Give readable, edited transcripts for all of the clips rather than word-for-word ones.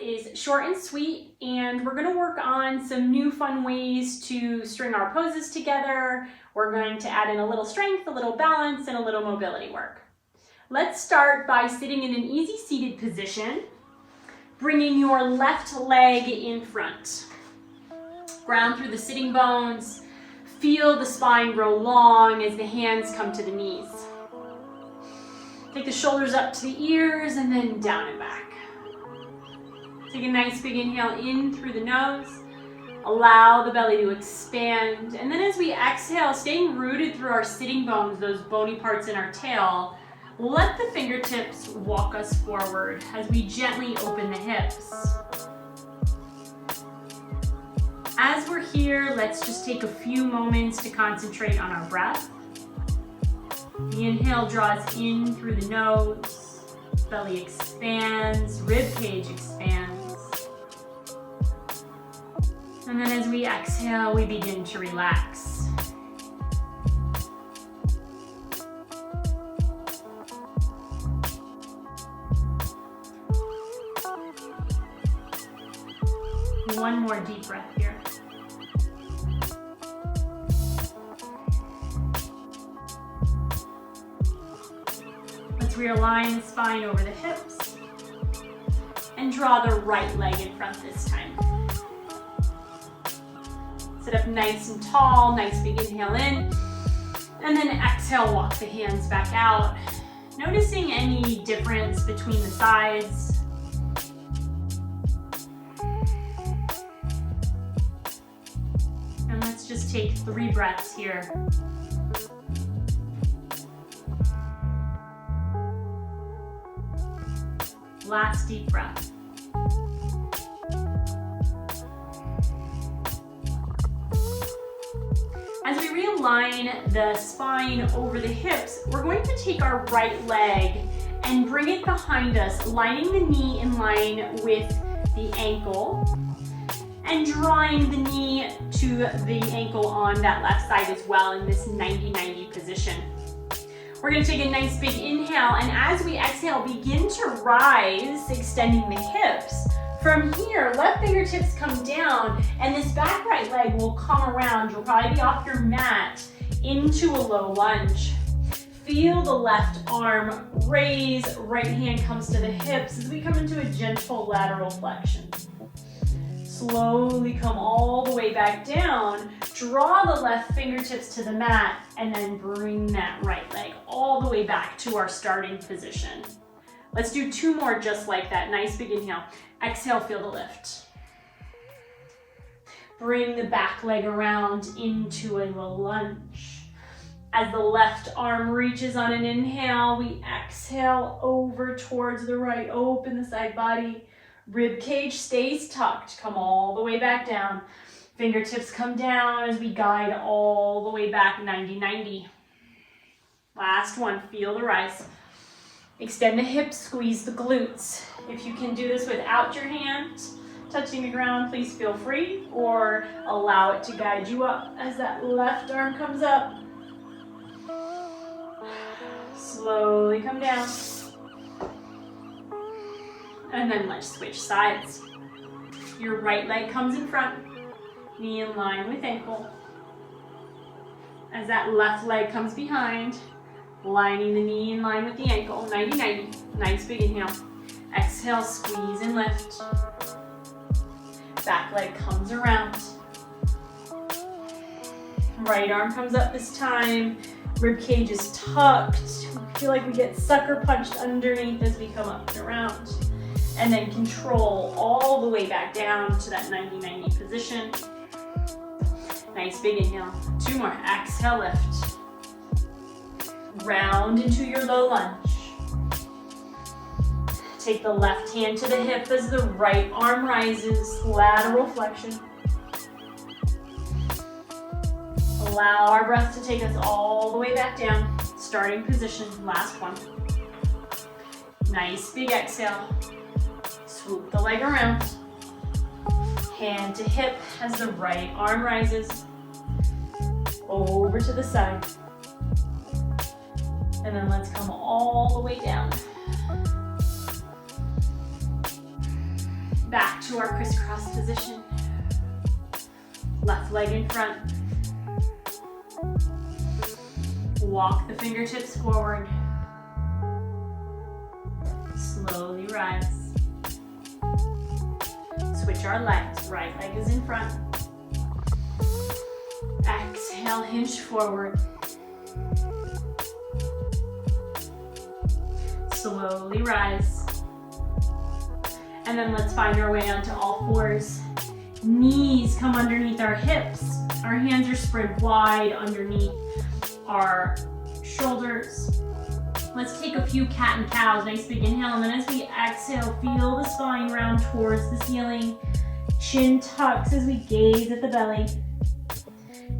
is short and sweet, and we're gonna work on some new fun ways to string our poses together. We're going to add in a little strength, a little balance, and a little mobility work. Let's start by sitting in an easy seated position, bringing your left leg in front. Ground through the sitting bones. Feel the spine grow long as the hands come to the knees. Take the shoulders up to the ears and then down and back. Take a nice big inhale in through the nose. Allow the belly to expand. And then as we exhale, staying rooted through our sitting bones, those bony parts in our tail, let the fingertips walk us forward as we gently open the hips. As we're here, let's just take a few moments to concentrate on our breath. The inhale draws in through the nose, belly expands, rib cage expands. And then as we exhale, we begin to relax. One more deep breath here. Let's realign the spine over the hips and draw the right leg in front this time. Sit up nice and tall, nice big inhale in, and then exhale, walk the hands back out. Noticing any difference between the sides. And let's just take 3 breaths here. Last deep breath. As we realign the spine over the hips, we're going to take our right leg and bring it behind us, lining the knee in line with the ankle and drawing the knee to the ankle on that left side as well in this 90-90 position. We're going to take a nice big inhale, and as we exhale, begin to rise, extending the hips. From here, left fingertips come down, and this back right leg will come around. You'll probably be off your mat into a low lunge. Feel the left arm raise, right hand comes to the hips as we come into a gentle lateral flexion. Slowly come all the way back down. Draw the left fingertips to the mat and then bring that right leg all the way back to our starting position. Let's do 2 more just like that. Nice big inhale. Exhale, feel the lift. Bring the back leg around into a low lunge. As the left arm reaches on an inhale, we exhale over towards the right. Open the side body. Rib cage stays tucked. Come all the way back down. Fingertips come down as we guide all the way back 90-90. Last one, feel the rise. Extend the hips, squeeze the glutes. If you can do this without your hand touching the ground, please feel free, or allow it to guide you up as that left arm comes up. Slowly come down. And then let's switch sides. Your right leg comes in front, knee in line with ankle. As that left leg comes behind, lining the knee in line with the ankle, 90-90. Nice big inhale. Exhale, squeeze and lift. Back leg comes around. Right arm comes up this time. Rib cage is tucked. We feel like we get sucker punched underneath as we come up and around. And then control all the way back down to that 90-90 position. Nice big inhale. 2 more. Exhale, lift. Round into your low lunge. Take the left hand to the hip as the right arm rises. Lateral flexion. Allow our breath to take us all the way back down. Starting position. Last one. Nice big exhale. Swoop the leg around. Hand to hip as the right arm rises. Over to the side. And then let's come all the way down. to our crisscross position. Left leg in front. Walk the fingertips forward. Slowly rise. Switch our legs. Right leg is in front. Exhale, hinge forward. Slowly rise. And then let's find our way onto all fours. Knees come underneath our hips. Our hands are spread wide underneath our shoulders. Let's take a few cat and cows. Nice big inhale. And then as we exhale, feel the spine round towards the ceiling. Chin tucks as we gaze at the belly.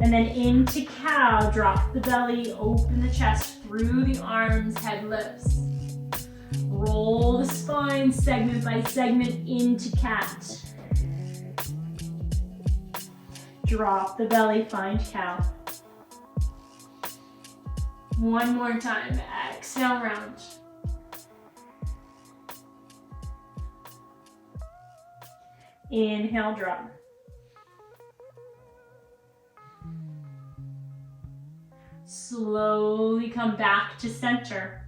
And then into cow, drop the belly, open the chest through the arms, head lifts. Roll the spine segment by segment into cat. Drop the belly, find cow. One more time, exhale, round. Inhale, drop. Slowly come back to center.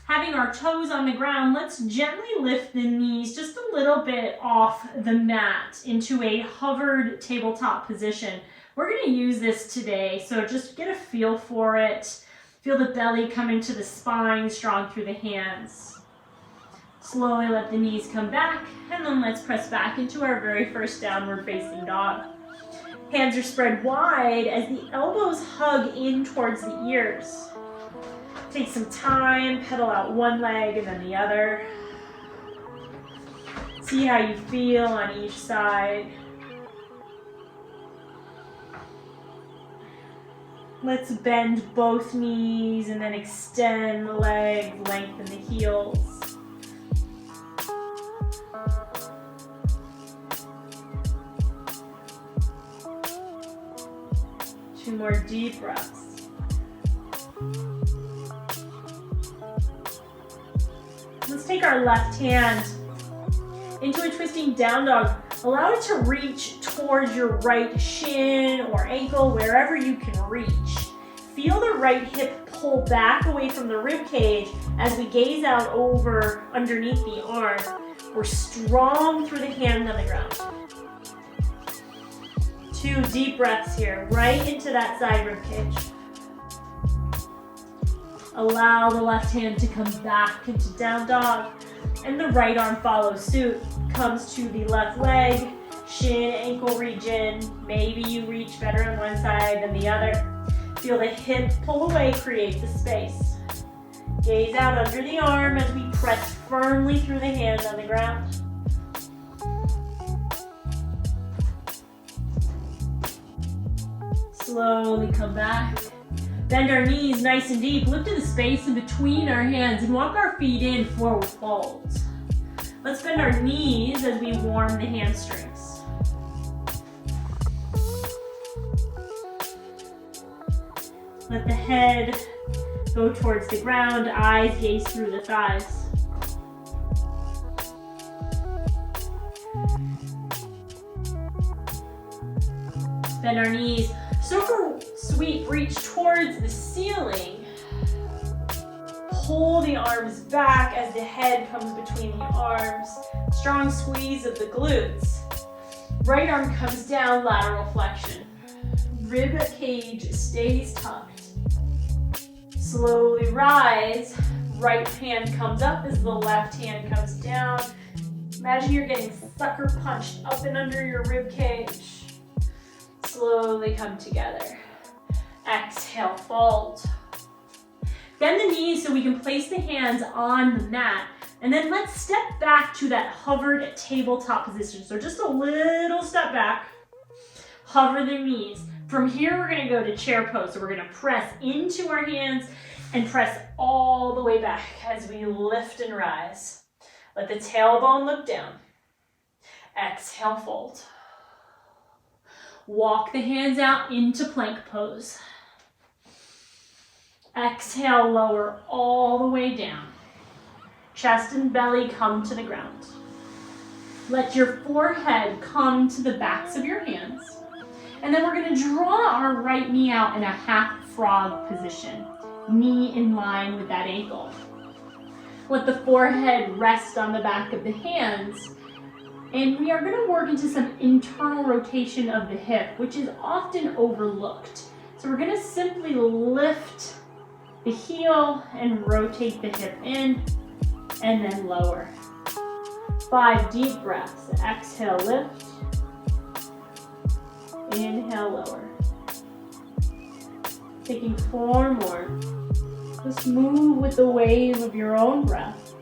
Having our toes on the ground, let's gently lift the knees just a little bit off the mat into a hovered tabletop position. We're going to use this today, so just get a feel for it. Feel the belly come into the spine, strong through the hands. Slowly let the knees come back, and then let's press back into our very first downward facing dog. Hands are spread wide as the elbows hug in towards the ears. Take some time, pedal out one leg and then the other. See how you feel on each side. Let's bend both knees and then extend the leg, lengthen the heels. Two more deep breaths. Let's take our left hand into a twisting down dog. Allow it to reach towards your right shin or ankle, wherever you can reach. Feel the right hip pull back away from the rib cage as we gaze out over underneath the arm. We're strong through the hand on the ground. Two deep breaths here, right into that side rib cage. Allow the left hand to come back into down dog, and the right arm follows suit. Comes to the left leg, shin, ankle region. Maybe you reach better on one side than the other. Feel the hip pull away, create the space. Gaze out under the arm as we press firmly through the hand on the ground. Slowly come back. Bend our knees nice and deep. Look to the space in between our hands and walk our feet in, forward fold. Let's bend our knees as we warm the hamstrings. Let the head go towards the ground, eyes gaze through the thighs. Bend our knees. Circle sweep, reach towards the ceiling. Pull the arms back as the head comes between the arms. Strong squeeze of the glutes. Right arm comes down, lateral flexion. Rib cage stays tucked. Slowly rise. Right hand comes up as the left hand comes down. Imagine you're getting sucker punched up and under your rib cage. Slowly come together. Exhale, fold. Bend the knees so we can place the hands on the mat. And then let's step back to that hovered tabletop position. So just a little step back. Hover the knees. From here, we're going to go to chair pose. So we're going to press into our hands and press all the way back as we lift and rise. Let the tailbone look down. Exhale, fold. Walk the hands out into plank pose. Exhale, lower all the way down. Chest and belly come to the ground. Let your forehead come to the backs of your hands. And then we're going to draw our right knee out in a half frog position. Knee in line with that ankle. Let the forehead rest on the back of the hands. And we are going to work into some internal rotation of the hip, which is often overlooked. So we're going to simply lift the heel and rotate the hip in and then lower. 5 deep breaths. Exhale, lift. Inhale, lower. Taking 4 more. Just move with the wave of your own breath.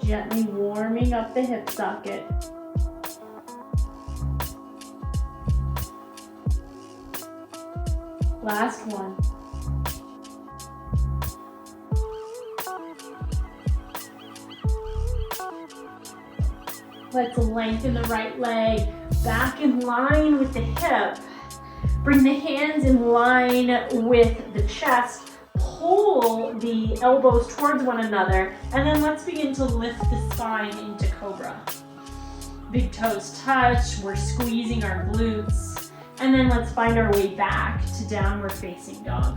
Gently warming up the hip socket. Last one. Let's lengthen the right leg back in line with the hip. Bring the hands in line with the chest. Pull the elbows towards one another. And then let's begin to lift the spine into cobra. Big toes touch. We're squeezing our glutes. And then let's find our way back to downward facing dog.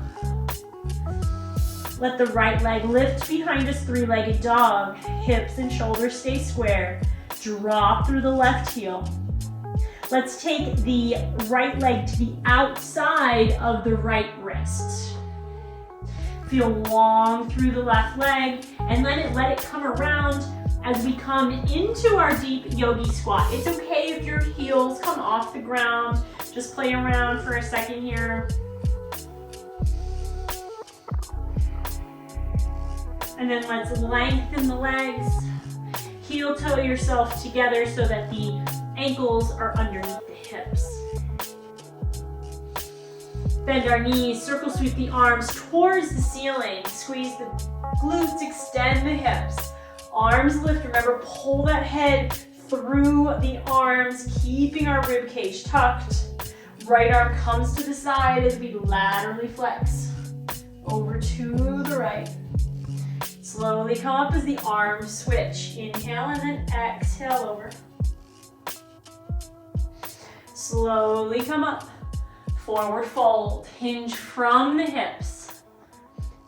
Let the right leg lift behind us, 3-legged dog. Hips and shoulders stay square. Drop through the left heel. Let's take the right leg to the outside of the right wrist. Feel long through the left leg and let it come around as we come into our deep yogi squat. It's okay if your heels come off the ground. Just play around for a second here. And then let's lengthen the legs. Heel toe yourself together so that the ankles are underneath the hips. Bend our knees, circle sweep the arms towards the ceiling. Squeeze the glutes, extend the hips. Arms lift, remember, pull that head through the arms, keeping our rib cage tucked. Right arm comes to the side as we laterally flex. Over to the right. Slowly come up as the arms switch. Inhale and then exhale over. Slowly come up. Forward fold. Hinge from the hips.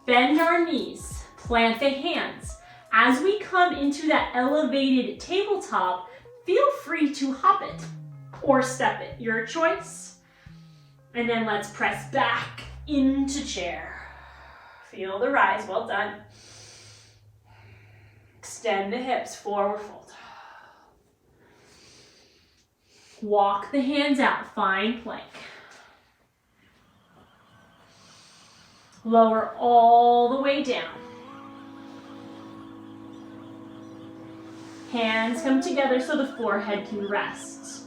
Bend our knees. Plant the hands. As we come into that elevated tabletop, feel free to hop it or step it. Your choice. And then let's press back into chair. Feel the rise. Well done. Extend the hips, forward fold. Walk the hands out, find plank. Lower all the way down. Hands come together so the forehead can rest.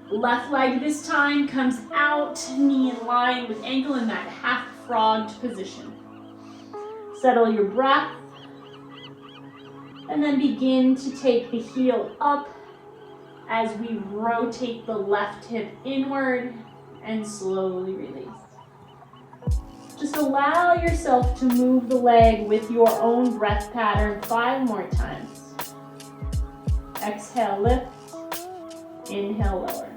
Left leg this time comes out, knee in line with ankle in that half frogged position. Settle your breath. And then begin to take the heel up as we rotate the left hip inward and slowly release. Just allow yourself to move the leg with your own breath pattern 5 more times. Exhale, lift. Inhale, lower.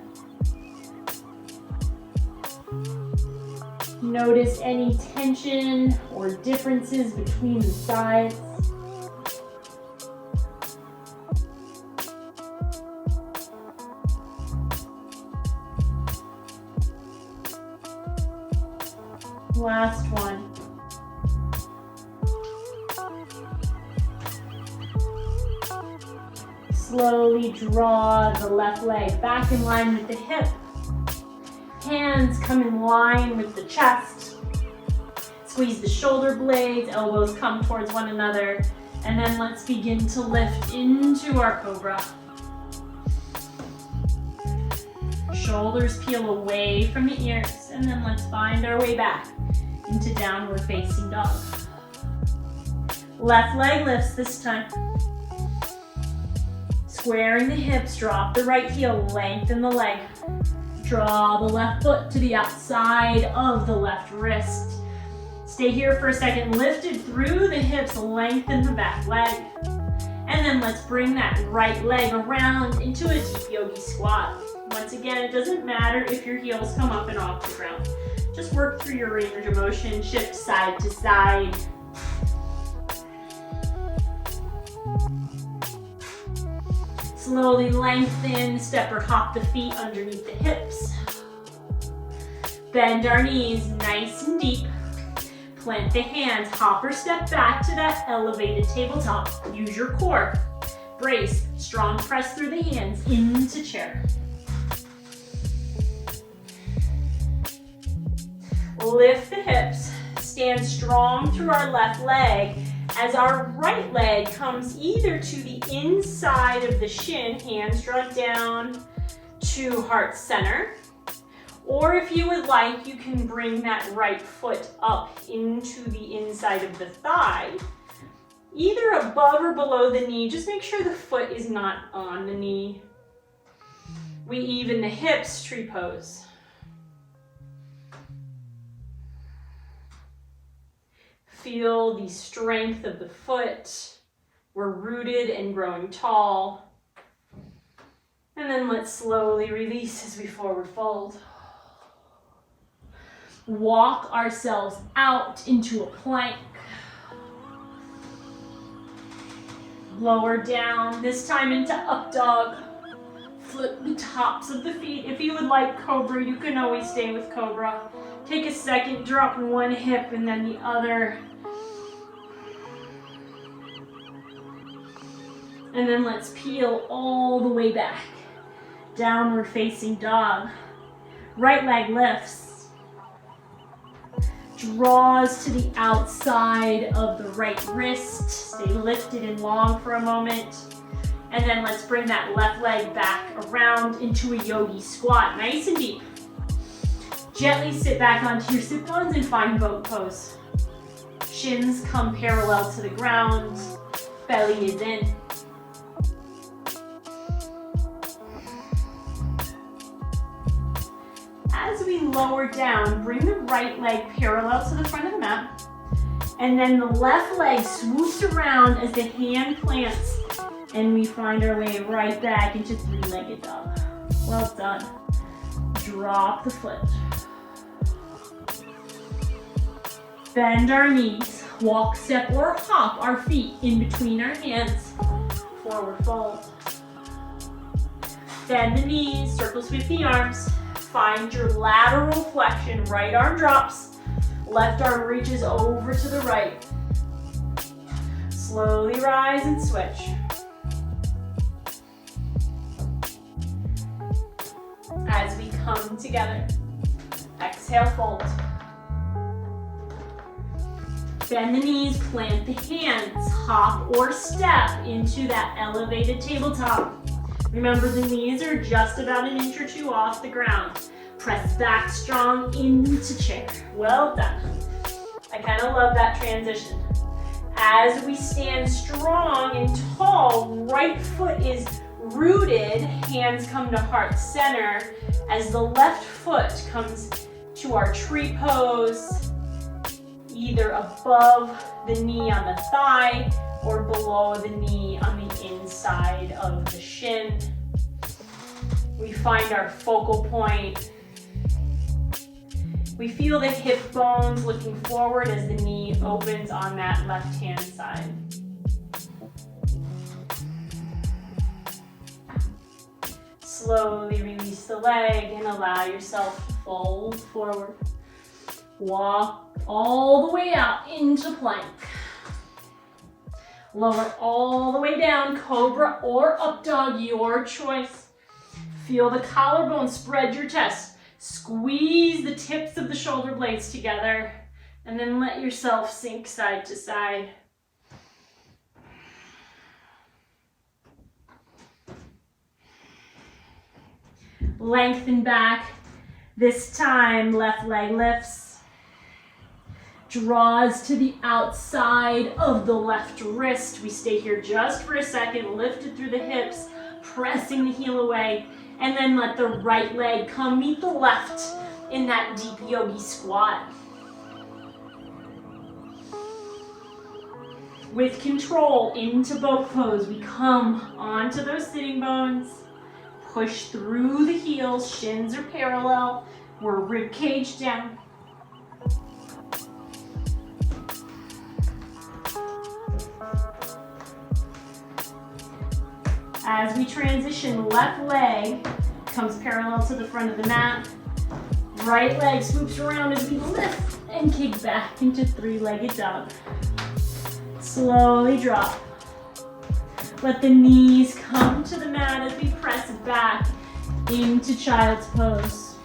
Notice any tension or differences between the sides. Last one. Slowly draw the left leg back in line with the hip. Hands come in line with the chest. Squeeze the shoulder blades, elbows come towards one another. And then let's begin to lift into our cobra. Shoulders peel away from the ears, and then let's find our way back into downward facing dog. Left leg lifts this time. Squaring the hips, drop the right heel, lengthen the leg. Draw the left foot to the outside of the left wrist. Stay here for a second, lifted through the hips, lengthen the back leg. And then let's bring that right leg around into a deep yogi squat. Once again, it doesn't matter if your heels come up and off the ground. Just work through your range of motion, shift side to side. Slowly lengthen, step or hop the feet underneath the hips. Bend our knees nice and deep. Plant the hands, hop or step back to that elevated tabletop. Use your core. Brace, strong press through the hands into chair. Lift the hips, stand strong through our left leg as our right leg comes either to the inside of the shin, hands draw down to heart center, or if you would like, you can bring that right foot up into the inside of the thigh, either above or below the knee. Just make sure the foot is not on the knee. We even the hips, tree pose. Feel the strength of the foot. We're rooted and growing tall. And then let's slowly release as we forward fold. Walk ourselves out into a plank. Lower down, this time into up dog. Flip the tops of the feet. If you would like cobra, you can always stay with cobra. Take a second, drop one hip and then the other. And then let's peel all the way back. Downward facing dog. Right leg lifts. Draws to the outside of the right wrist. Stay lifted and long for a moment. And then let's bring that left leg back around into a yogi squat, nice and deep. Gently sit back onto your sit bones and find boat pose. Shins come parallel to the ground, belly is in. As we lower down, bring the right leg parallel to the front of the mat, and then the left leg swoops around as the hand plants, and we find our way right back into three-legged dog. Well done. Drop the foot. Bend our knees, walk, step, or hop our feet in between our hands. Forward fold. Bend the knees, circle sweep the arms. Find your lateral flexion, right arm drops, left arm reaches over to the right. Slowly rise and switch. As we come together, exhale, fold. Bend the knees, plant the hands, hop or step into that elevated tabletop. Remember, the knees are just about an inch or two off the ground. Press back strong into chair. Well done. I kind of love that transition. As we stand strong and tall, right foot is rooted, hands come to heart center, as the left foot comes to our tree pose, either above the knee on the thigh or below the knee on the inside of the shin. We find our focal point. We feel the hip bones looking forward as the knee opens on that left-hand side. Slowly release the leg and allow yourself to fold forward. Walk all the way out into plank. Lower all the way down, cobra or up dog, your choice. Feel the collarbone, spread your chest. Squeeze the tips of the shoulder blades together, and then let yourself sink side to side. Lengthen back. This time, left leg lifts. Draws to the outside of the left wrist. We stay here just for a second, lift it through the hips, pressing the heel away. And then let the right leg come meet the left in that deep yogi squat. With control into boat pose, we come onto those sitting bones, push through the heels, shins are parallel, we're rib cage down. As we transition, left leg comes parallel to the front of the mat. Right leg swoops around as we lift and kick back into three-legged dog. Slowly drop. Let the knees come to the mat as we press back into child's pose.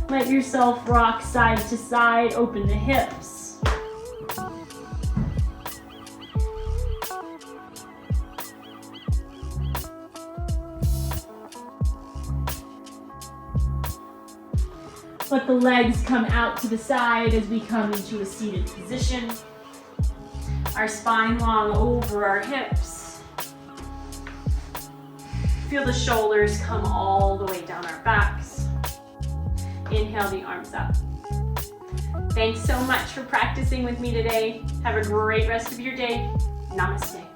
Let yourself rock side to side, open the hips. Let the legs come out to the side as we come into a seated position. Our spine long over our hips. Feel the shoulders come all the way down our backs. Inhale the arms up. Thanks so much for practicing with me today. Have a great rest of your day. Namaste.